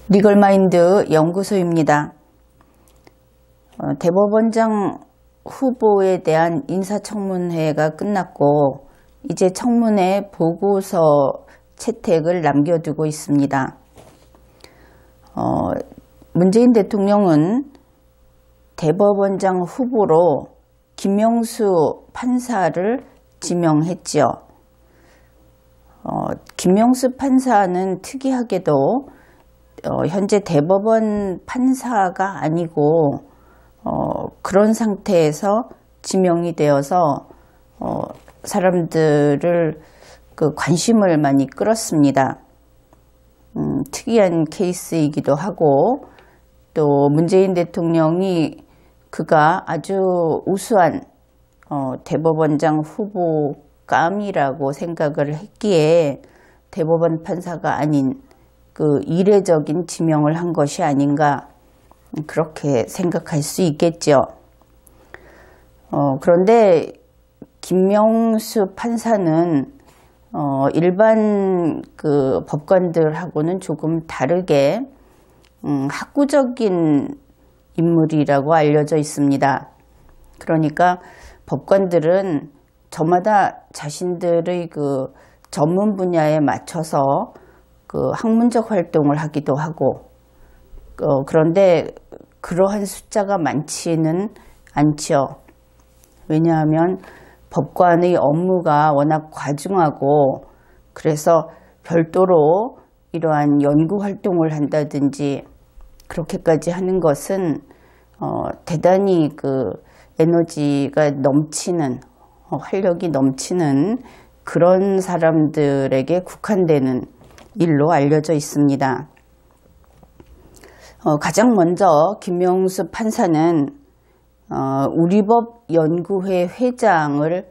리걸마인드 연구소입니다. 대법원장 후보에 대한 인사청문회가 끝났고 이제 청문회 보고서 채택을 남겨두고 있습니다. 문재인 대통령은 대법원장 후보로 김명수 판사를 지명했지요. 김명수 판사는 특이하게도 현재 대법원 판사가 아니고 그런 상태에서 지명이 되어서 사람들을 관심을 많이 끌었습니다. 특이한 케이스이기도 하고 또 문재인 대통령이 그가 아주 우수한 대법원장 후보감이라고 생각을 했기에 대법원 판사가 아닌 이례적인 지명을 한 것이 아닌가 그렇게 생각할 수 있겠죠. 그런데 김명수 판사는 일반 법관들하고는 조금 다르게 학구적인 인물이라고 알려져 있습니다. 그러니까 법관들은 저마다 자신들의 전문 분야에 맞춰서 학문적 활동을 하기도 하고 그런데 그러한 숫자가 많지는 않죠. 왜냐하면 법관의 업무가 워낙 과중하고 그래서 별도로 이러한 연구 활동을 한다든지 그렇게까지 하는 것은 대단히 에너지가 넘치는 활력이 넘치는 그런 사람들에게 국한되는 일로 알려져 있습니다. 가장 먼저 김명수 판사는 우리법연구회 회장을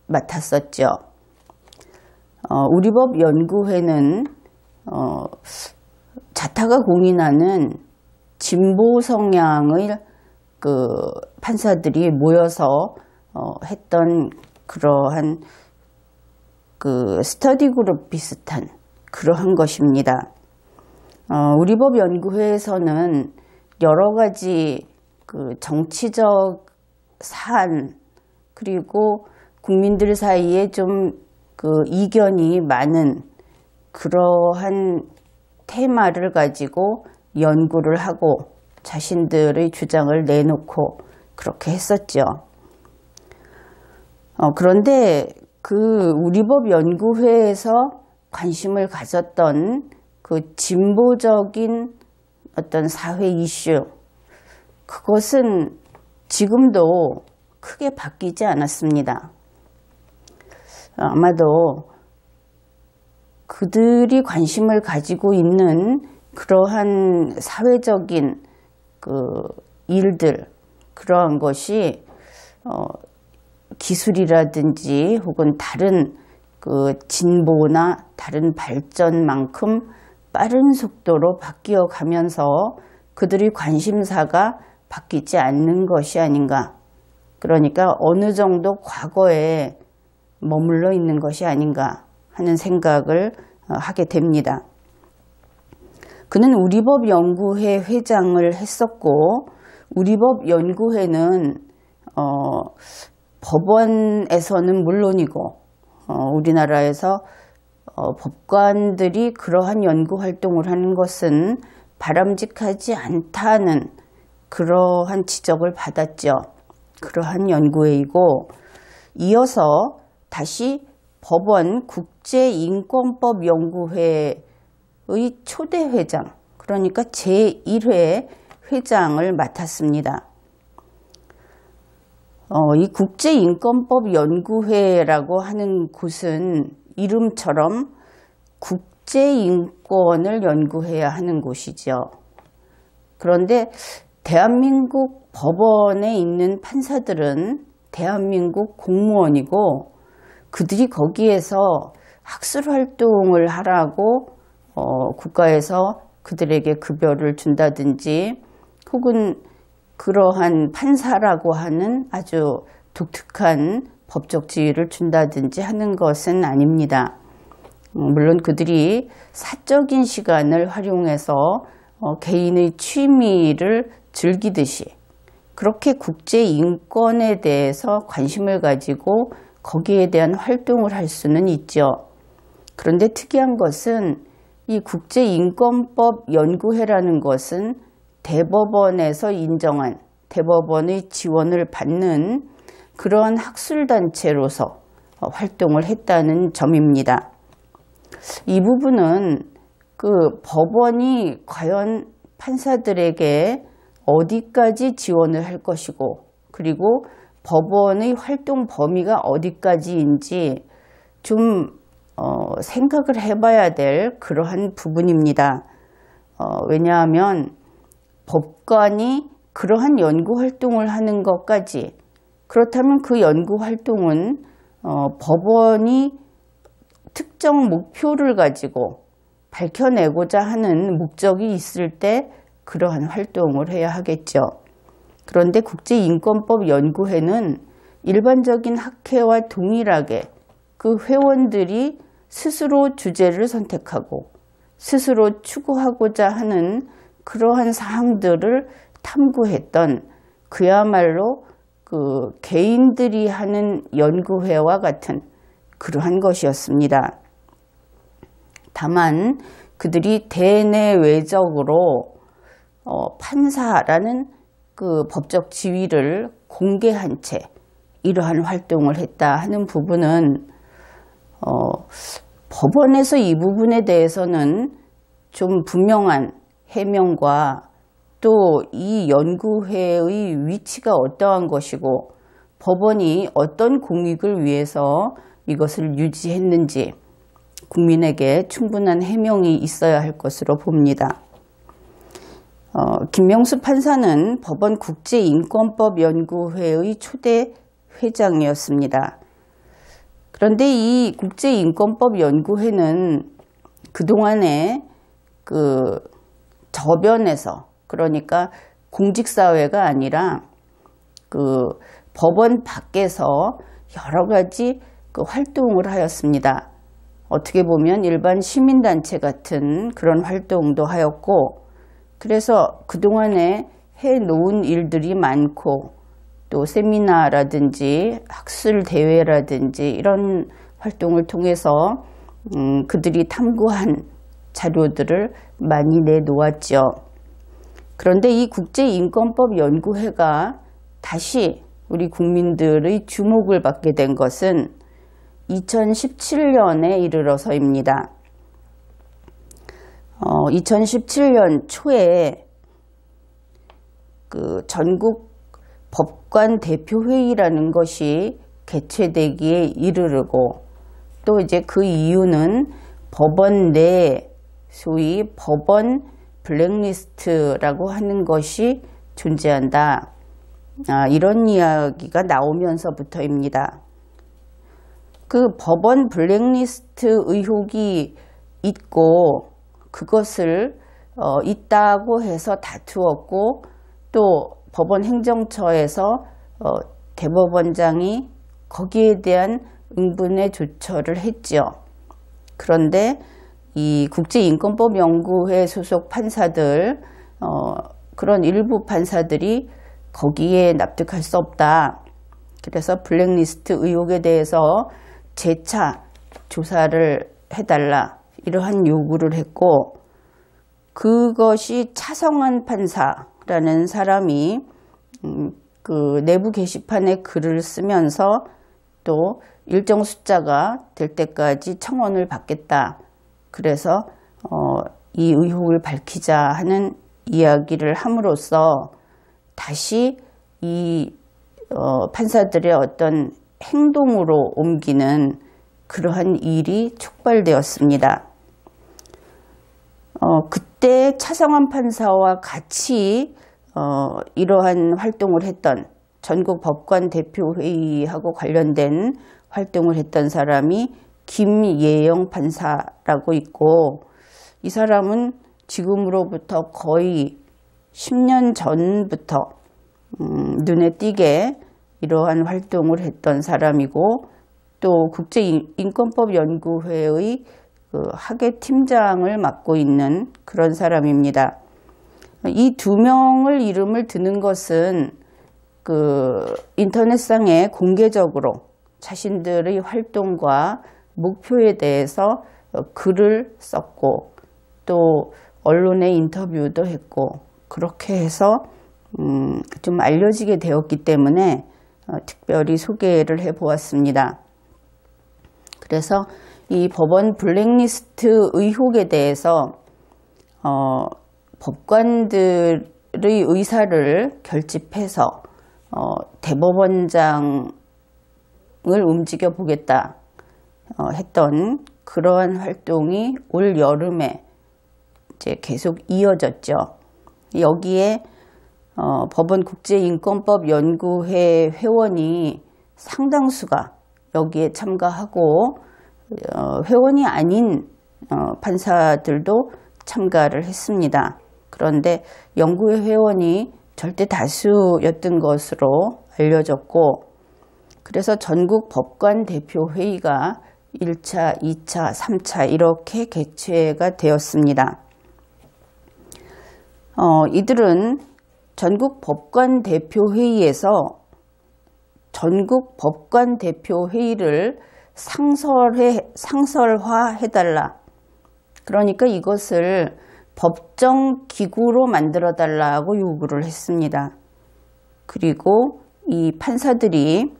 맡았었죠. 우리법연구회는 자타가 공인하는 진보 성향의 판사들이 모여서 했던 그러한 스터디 그룹 비슷한 그러한 것입니다. 우리법연구회에서는 여러 가지 정치적 사안 그리고 국민들 사이에 좀 이견이 많은 그러한 테마를 가지고 연구를 하고 자신들의 주장을 내놓고 그렇게 했었죠. 그런데 우리법연구회에서 관심을 가졌던 진보적인 어떤 사회 이슈 그것은 지금도 크게 바뀌지 않았습니다. 아마도 그들이 관심을 가지고 있는 그러한 사회적인 일들 그러한 것이 기술이라든지 혹은 다른 진보나 다른 발전만큼 빠른 속도로 바뀌어 가면서 그들의 관심사가 바뀌지 않는 것이 아닌가. 그러니까 어느 정도 과거에 머물러 있는 것이 아닌가 하는 생각을 하게 됩니다. 그는 우리법연구회 회장을 했었고 우리법연구회는 법원에서는 물론이고 우리나라에서 법관들이 그러한 연구 활동을 하는 것은 바람직하지 않다는 그러한 지적을 받았죠. 그러한 연구회이고 이어서 다시 법원 국제인권법연구회의 초대 회장 그러니까 제1회 회장을 맡았습니다. 이 국제인권법연구회라고 하는 곳은 이름처럼 국제인권을 연구해야 하는 곳이죠. 그런데 대한민국 법원에 있는 판사들은 대한민국 공무원이고 그들이 거기에서 학술활동을 하라고 국가에서 그들에게 급여를 준다든지 혹은 그러한 판사라고 하는 아주 독특한 법적 지위를 준다든지 하는 것은 아닙니다. 물론 그들이 사적인 시간을 활용해서 개인의 취미를 즐기듯이 그렇게 국제 인권에 대해서 관심을 가지고 거기에 대한 활동을 할 수는 있죠. 그런데 특이한 것은 이 국제인권법 연구회라는 것은 대법원에서 인정한, 대법원의 지원을 받는 그러한 학술단체로서 활동을 했다는 점입니다. 이 부분은 그 법원이 과연 판사들에게 어디까지 지원을 할 것이고, 그리고 법원의 활동 범위가 어디까지인지 좀 생각을 해봐야 될 그러한 부분입니다. 왜냐하면 법관이 그러한 연구 활동을 하는 것까지, 그렇다면 그 연구 활동은 법원이 특정 목표를 가지고 밝혀내고자 하는 목적이 있을 때 그러한 활동을 해야 하겠죠. 그런데 국제인권법 연구회는 일반적인 학회와 동일하게 그 회원들이 스스로 주제를 선택하고 스스로 추구하고자 하는 그러한 사항들을 탐구했던, 그야말로 그 개인들이 하는 연구회와 같은 그러한 것이었습니다. 다만 그들이 대내외적으로 판사라는 그 법적 지위를 공개한 채 이러한 활동을 했다 하는 부분은 법원에서 이 부분에 대해서는 좀 분명한 해명과 또 이 연구회의 위치가 어떠한 것이고 법원이 어떤 공익을 위해서 이것을 유지했는지 국민에게 충분한 해명이 있어야 할 것으로 봅니다. 김명수 판사는 법원 국제인권법 연구회의 초대 회장이었습니다. 그런데 이 국제인권법 연구회는 그동안에 그 저변에서, 그러니까 공직사회가 아니라 그 법원 밖에서 여러 가지 그 활동을 하였습니다. 어떻게 보면 일반 시민단체 같은 그런 활동도 하였고, 그래서 그동안에 해놓은 일들이 많고, 또 세미나라든지 학술대회라든지 이런 활동을 통해서 그들이 탐구한 자료들을 많이 내놓았죠. 그런데 이 국제인권법 연구회가 다시 우리 국민들의 주목을 받게 된 것은 2017년에 이르러서입니다. 2017년 초에 그 전국 법관 대표회의라는 것이 개최되기에 이르르고, 또 이제 그 이유는 법원 내 소위 법원 블랙리스트라고 하는 것이 존재한다. 이런 이야기가 나오면서부터입니다. 그 법원 블랙리스트 의혹이 있고 그것을 있다고 해서 다투었고, 또 법원 행정처에서 대법원장이 거기에 대한 응분의 조처를 했죠. 그런데 이 국제인권법 연구회 소속 판사들, 그런 일부 판사들이 거기에 납득할 수 없다. 그래서 블랙리스트 의혹에 대해서 재차 조사를 해달라, 이러한 요구를 했고, 그것이 차성환 판사라는 사람이 그 내부 게시판에 글을 쓰면서 또 일정 숫자가 될 때까지 청원을 받겠다. 그래서 이 의혹을 밝히자 하는 이야기를 함으로써 다시 이 판사들의 어떤 행동으로 옮기는 그러한 일이 촉발되었습니다. 그때 차성환 판사와 같이 이러한 활동을 했던, 전국 법관 대표회의하고 관련된 활동을 했던 사람이 김예영 판사라고 있고, 이 사람은 지금으로부터 거의 10년 전부터 눈에 띄게 이러한 활동을 했던 사람이고, 또 국제인권법 연구회의 그 학예 팀장을 맡고 있는 그런 사람입니다. 이 두 명을 이름을 드는 것은 그 인터넷상에 공개적으로 자신들의 활동과 목표에 대해서 글을 썼고 또 언론에 인터뷰도 했고 그렇게 해서 좀 알려지게 되었기 때문에 특별히 소개를 해 보았습니다. 그래서 이 법원 블랙리스트 의혹에 대해서 법관들의 의사를 결집해서 대법원장을 움직여 보겠다 했던 그러한 활동이 올 여름에 이제 계속 이어졌죠. 여기에 법원 국제인권법 연구회 회원이 상당수가 여기에 참가하고 회원이 아닌 판사들도 참가를 했습니다. 그런데 연구회 회원이 절대 다수였던 것으로 알려졌고 그래서 전국 법관 대표회의가 1차, 2차, 3차 이렇게 개최가 되었습니다. 이들은 전국 법관 대표회의에서 전국 법관 대표회의를 상설화해달라. 그러니까 이것을 법정기구로 만들어달라고 요구를 했습니다. 그리고 이 판사들이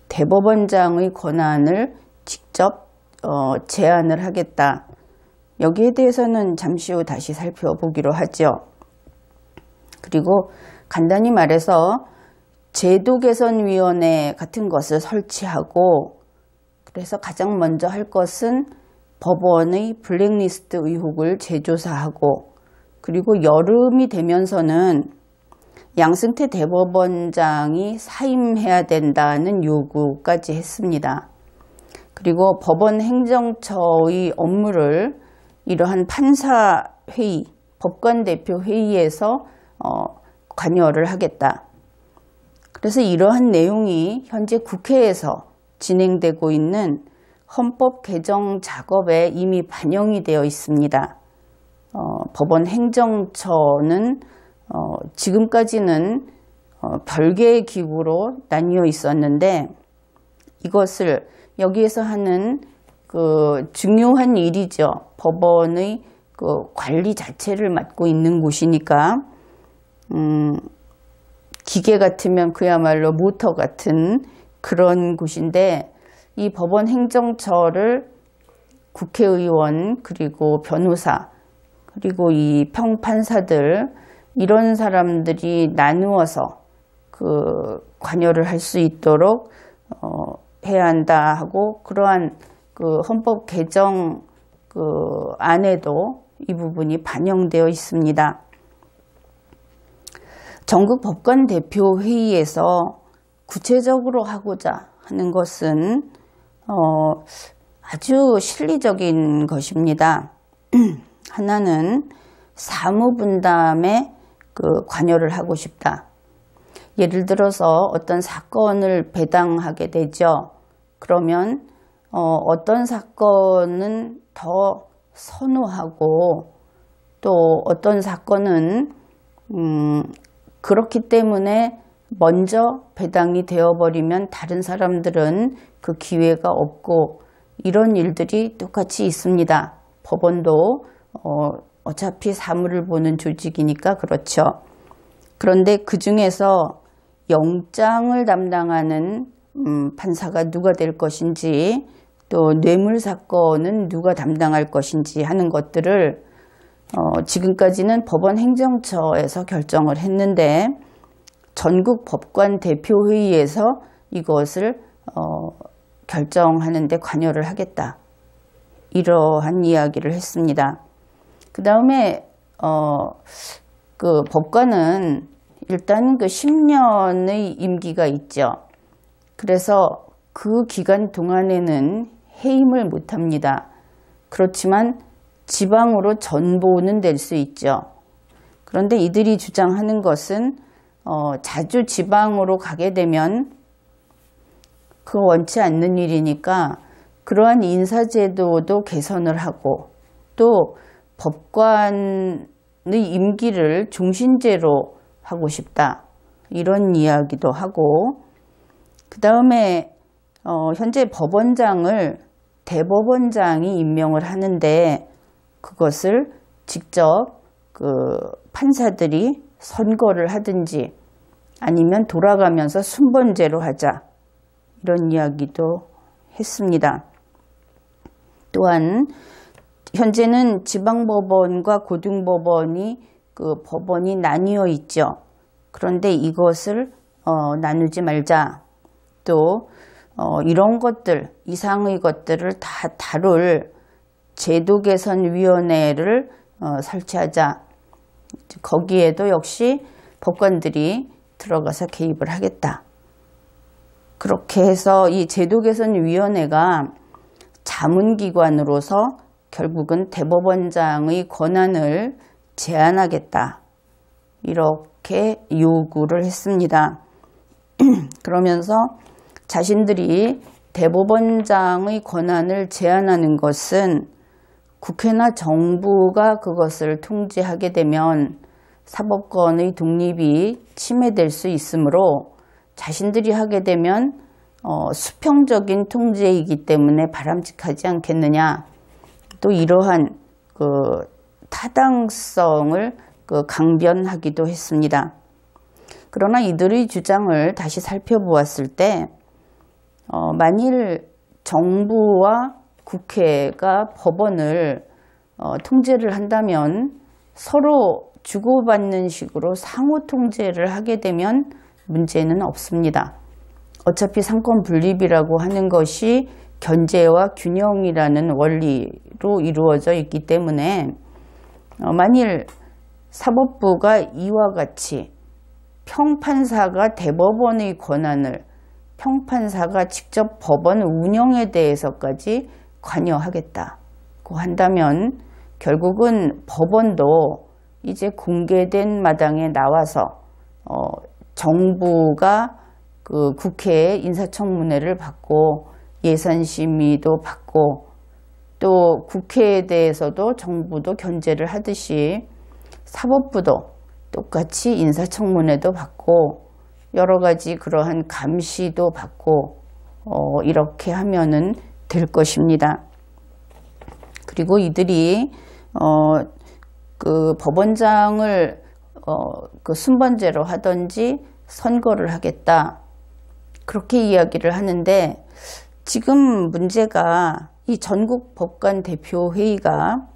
대법원장의 권한을 직접 제안을 하겠다. 여기에 대해서는 잠시 후 다시 살펴보기로 하죠. 그리고 간단히 말해서 제도개선위원회 같은 것을 설치하고 그래서 가장 먼저 할 것은 법원의 블랙리스트 의혹을 재조사하고 그리고 여름이 되면서는 양승태 대법원장이 사임해야 된다는 요구까지 했습니다. 그리고 법원 행정처의 업무를 이러한 판사회의, 법관대표회의에서 관여를 하겠다. 그래서 이러한 내용이 현재 국회에서 진행되고 있는 헌법 개정 작업에 이미 반영이 되어 있습니다. 법원 행정처는 지금까지는 별개의 기구로 나뉘어 있었는데 이것을 여기에서 하는 그 중요한 일이죠. 법원의 그 관리 자체를 맡고 있는 곳이니까 기계 같으면 그야말로 모터 같은 그런 곳인데 이 법원 행정처를 국회의원 그리고 변호사 그리고 이 평판사들 이런 사람들이 나누어서 그 관여를 할 수 있도록 해야 한다 하고 그러한 그 헌법 개정 그 안에도 이 부분이 반영되어 있습니다. 전국 법관 대표 회의에서 구체적으로 하고자 하는 것은 아주 실리적인 것입니다. 하나는 사무분담에 그 관여를 하고 싶다. 예를 들어서 어떤 사건을 배당하게 되죠. 그러면 어떤 사건은 더 선호하고 또 어떤 사건은 그렇기 때문에 먼저 배당이 되어버리면 다른 사람들은 그 기회가 없고 이런 일들이 똑같이 있습니다. 법원도 어차피 사무를 보는 조직이니까 그렇죠. 그런데 그 중에서 영장을 담당하는 판사가 누가 될 것인지 또 뇌물 사건은 누가 담당할 것인지 하는 것들을 지금까지는 법원 행정처에서 결정을 했는데 전국 법관 대표회의에서 이것을 결정하는 데 관여를 하겠다. 이러한 이야기를 했습니다. 그 다음에 그 법관은 일단 그 10년의 임기가 있죠. 그래서 그 기간 동안에는 해임을 못합니다. 그렇지만 지방으로 전보는 될 수 있죠. 그런데 이들이 주장하는 것은 자주 지방으로 가게 되면 그 원치 않는 일이니까 그러한 인사제도도 개선을 하고 또 법관의 임기를 종신제로 하고 싶다. 이런 이야기도 하고 그 다음에 현재 법원장을 대법원장이 임명을 하는데 그것을 직접 그 판사들이 선거를 하든지 아니면 돌아가면서 순번제로 하자. 이런 이야기도 했습니다. 또한 현재는 지방법원과 고등법원이 그 법원이 나뉘어 있죠. 그런데 이것을 나누지 말자. 또 이런 것들, 이상의 것들을 다 다룰 제도개선위원회를 설치하자. 거기에도 역시 법관들이 들어가서 개입을 하겠다. 그렇게 해서 이 제도개선위원회가 자문기관으로서 결국은 대법원장의 권한을 제한하겠다. 이렇게 요구를 했습니다. 그러면서 자신들이 대법원장의 권한을 제한하는 것은 국회나 정부가 그것을 통제하게 되면 사법권의 독립이 침해될 수 있으므로 자신들이 하게 되면 수평적인 통제이기 때문에 바람직하지 않겠느냐. 또 이러한 그 타당성을 강변하기도 했습니다. 그러나 이들의 주장을 다시 살펴보았을 때 만일 정부와 국회가 법원을 통제를 한다면 서로 주고받는 식으로 상호 통제를 하게 되면 문제는 없습니다. 어차피 상권 분립이라고 하는 것이 견제와 균형이라는 원리로 이루어져 있기 때문에 만일 사법부가 이와 같이 평판사가 대법원의 권한을 평판사가 직접 법원 운영에 대해서까지 관여하겠다고 한다면 결국은 법원도 이제 공개된 마당에 나와서 정부가 그 국회에 인사청문회를 받고 예산심의도 받고 또 국회에 대해서도 정부도 견제를 하듯이 사법부도 똑같이 인사청문회도 받고 여러 가지 그러한 감시도 받고 이렇게 하면은 될 것입니다. 그리고 이들이 그 법원장을 그 순번제로 하든지 선거를 하겠다. 그렇게 이야기를 하는데 지금 문제가 이 전국 법관 대표회의가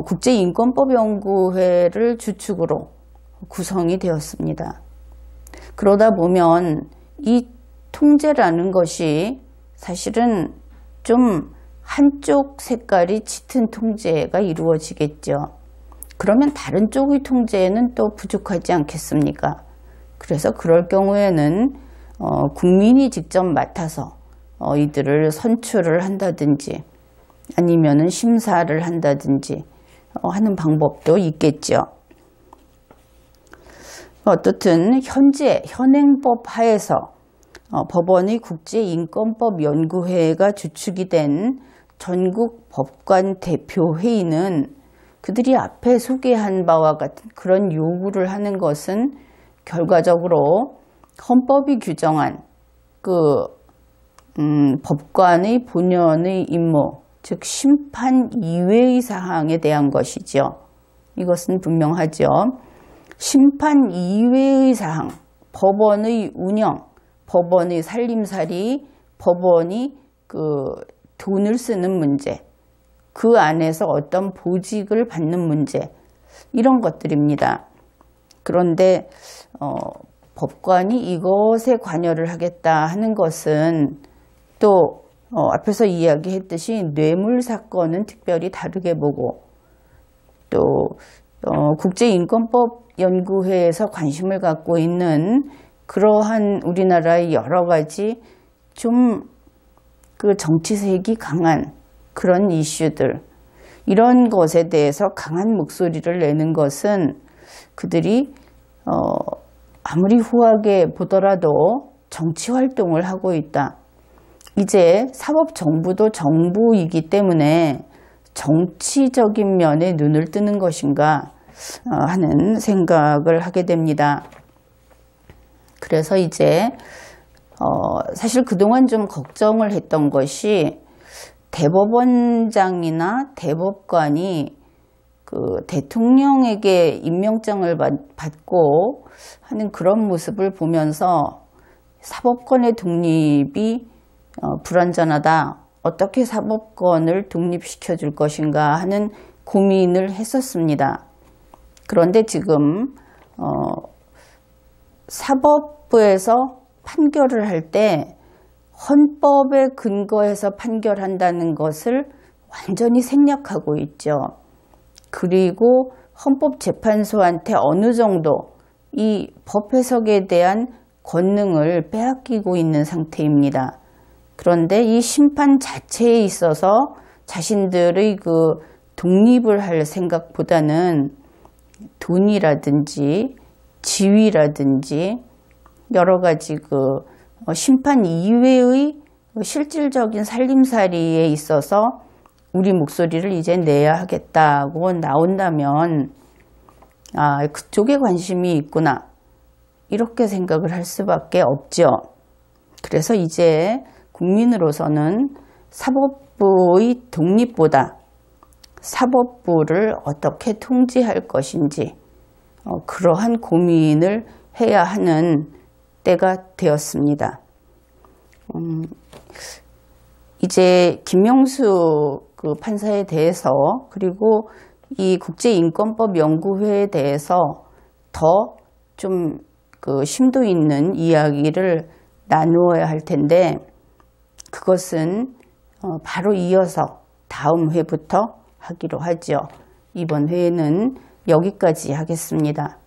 국제인권법연구회를 주축으로 구성이 되었습니다. 그러다 보면 이 통제라는 것이 사실은 좀 한쪽 색깔이 짙은 통제가 이루어지겠죠. 그러면 다른 쪽의 통제에는 또 부족하지 않겠습니까? 그래서 그럴 경우에는 국민이 직접 맡아서 이들을 선출을 한다든지 아니면은 심사를 한다든지 하는 방법도 있겠죠. 어떻든 현행법 하에서 법원의 국제인권법연구회가 주축이 된 전국 법관 대표회의는 그들이 앞에 소개한 바와 같은 그런 요구를 하는 것은 결과적으로 헌법이 규정한 법관의 본연의 임무, 즉 심판 이외의 사항에 대한 것이죠. 이것은 분명하죠. 심판 이외의 사항, 법원의 운영, 법원의 살림살이, 법원이 돈을 쓰는 문제, 그 안에서 어떤 보직을 받는 문제, 이런 것들입니다. 그런데 법관이 이것에 관여를 하겠다 하는 것은 또 앞에서 이야기했듯이 뇌물 사건은 특별히 다르게 보고 또 국제인권법연구회에서 관심을 갖고 있는 그러한 우리나라의 여러 가지 좀 정치색이 강한 그런 이슈들, 이런 것에 대해서 강한 목소리를 내는 것은 그들이 아무리 후하게 보더라도 정치 활동을 하고 있다. 이제 사법정부도 정부이기 때문에 정치적인 면에 눈을 뜨는 것인가 하는 생각을 하게 됩니다. 그래서 이제 사실 그동안 좀 걱정을 했던 것이 대법원장이나 대법관이 그 대통령에게 임명장을 받고 하는 그런 모습을 보면서 사법권의 독립이 불완전하다. 어떻게 사법권을 독립시켜 줄 것인가 하는 고민을 했었습니다. 그런데 지금 사법부에서 판결을 할 때 헌법에 근거해서 판결한다는 것을 완전히 생략하고 있죠. 그리고 헌법재판소한테 어느 정도 이 법 해석에 대한 권능을 빼앗기고 있는 상태입니다. 그런데 이 심판 자체에 있어서 자신들의 그 독립을 할 생각보다는 돈이라든지 지위라든지 여러 가지 그 심판 이외의 실질적인 살림살이에 있어서 우리 목소리를 이제 내야 하겠다고 나온다면 그쪽에 관심이 있구나 이렇게 생각을 할 수밖에 없죠. 그래서 이제 국민으로서는 사법부의 독립보다 사법부를 어떻게 통제할 것인지 그러한 고민을 해야 하는 때가 되었습니다. 이제 김명수 그 판사에 대해서 그리고 이 국제인권법 연구회에 대해서 더 좀 그 심도 있는 이야기를 나누어야 할 텐데 그것은 바로 이어서 다음 회부터 하기로 하죠. 이번 회에는 여기까지 하겠습니다.